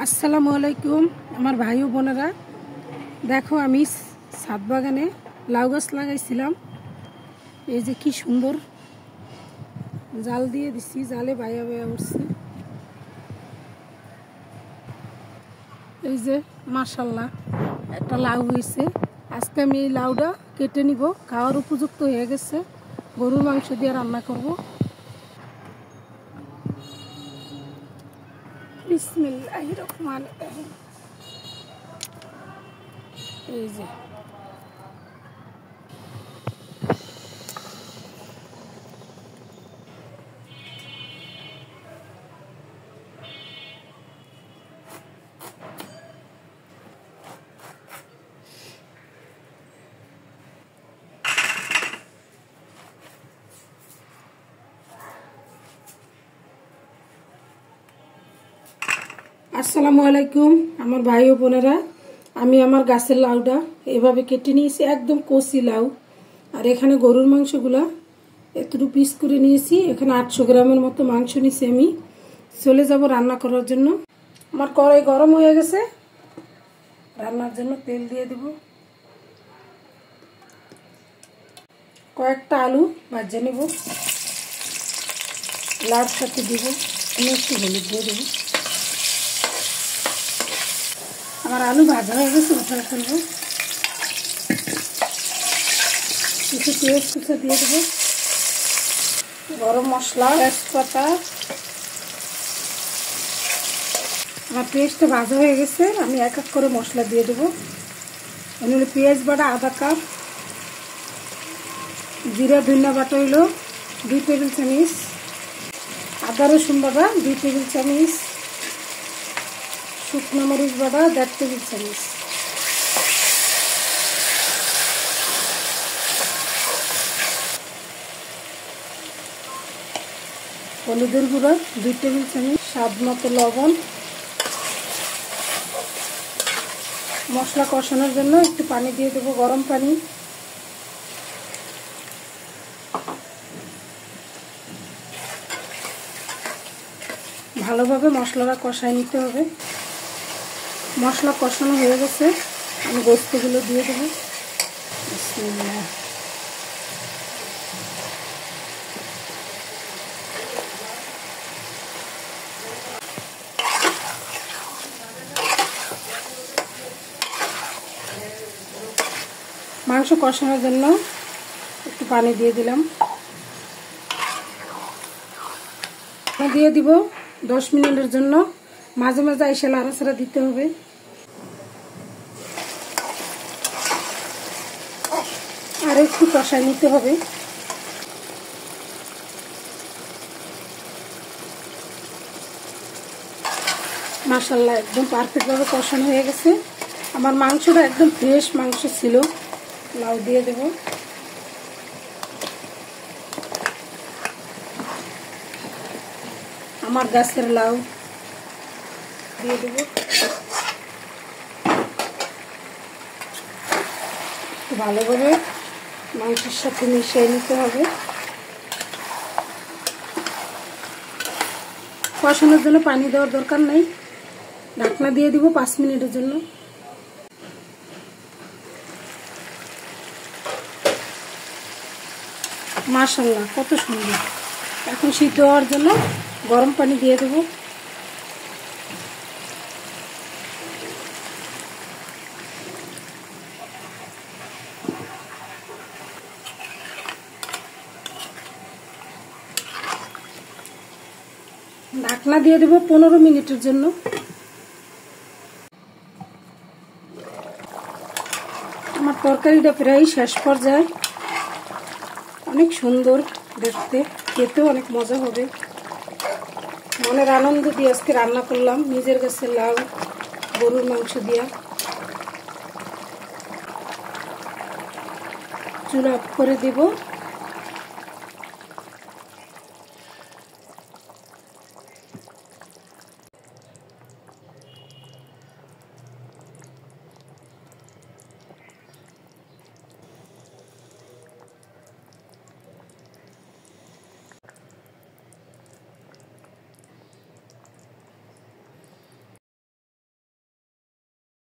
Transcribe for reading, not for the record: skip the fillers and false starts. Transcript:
আসসালামু আলাইকুম আমার ভাই ও বোনেরা, দেখো আমি ছাদ বাগানে লাউ গাছ লাগাইছিলাম। এই যে কি সুন্দর জাল দিয়ে দিচ্ছি, জালে বাইয়া বাইয়া উঠছে। এই যে মাশাল্লাহ একটা লাউ হয়েছে। আজকে আমি এই লাউটা কেটে নিব, খাওয়ার উপযুক্ত হয়ে গেছে। গরুর মাংস দিয়ে রান্না করব। বিসমিল্লাহির রহমানির রহিম। এই যে আসসালামু আলাইকুম আমার ভাই ও বোনেরা, আমি আমার গাছের লাউটা এভাবে কেটে নিয়েছি, একদম কচি লাউ। আর এখানে গরুর মাংসগুলা এতটুকু পিস করে নিয়েছি। এখানে 800 গ্রামের মতো মাংস নিয়েছি। আমি চলে যাব রান্না করার জন্য। আমার কড়াই গরম হয়ে গেছে, রান্নার জন্য তেল দিয়ে দেব। কয়েকটা আলু ভাজে নেব, লাউর সাথে দিব, একটু হলুদ দিয়ে দেবো। আমার আলু ভাজা হয়ে গেছে, উঠায় ফেলবো। কিছু পেঁয়াজ কুচি দিয়ে দেবো, গরম মশলা, তেজপাতা। আমার পেঁয়াজটা ভাজা হয়ে গেছে, আমি এক এক করে মশলা দিয়ে দেবো। এখানে পেঁয়াজ বাটা আধা কাপ, জিরা ধনিয়া বাটা হইল 2 টেবিল চামচ, আদা রসুন বাটা 2 টেবিল চামচ, শুকনো মরিচ বাটা 1.5 টেবিল চামচ, হলুদের গুঁড়া 2 টেবিল চামচ, স্বাদ মতো লবণ। মশলা কষানোর জন্য একটু পানি দিয়ে দেবো, গরম পানি। ভালোভাবে মশলাটা কষায় নিতে হবে। মশলা কষানো হয়ে গেছে, আমি গোস্তগুলো দিয়ে দেবো। মাংস কষানোর জন্য একটু পানি দিয়ে দিলাম, দিয়ে দিব 10 মিনিটের জন্য। মাঝে মাঝে এসে নাড়াচাড়া দিতে হবে। আর একটু কষায় নিতে হবে। মাশাআল্লাহ একদম পারফেক্টভাবে কষানো হয়ে গেছে। আমার মাংসটা একদম ফ্রেশ মাংস ছিল। লাউ দিয়ে দেব, আমার গাছের লাউ দিয়ে দেব। ভালোভাবে মাংসের সাথে মিশিয়ে নিতে হবে। কষানোর জন্য পানি দেওয়ার দরকার নেই, ঢাকনা দিয়ে দিব 5 মিনিটের জন্য। মাশাআল্লাহ কত সুন্দর। এখন সিদ্ধ হওয়ার জন্য গরম পানি দিয়ে দেব। ঢাকনা দিয়ে দেব 15 মিনিটের জন্য। আমার তরকারিটা প্রায় শেষ পর্যায়ে। অনেক সুন্দর দেখতে, খেতেও অনেক মজা হবে। মনের আনন্দ দিয়ে আজকে রান্না করলাম, নিজের গাছের লাউ গরুর মাংস দিয়া। চুলা অফ করে দেব।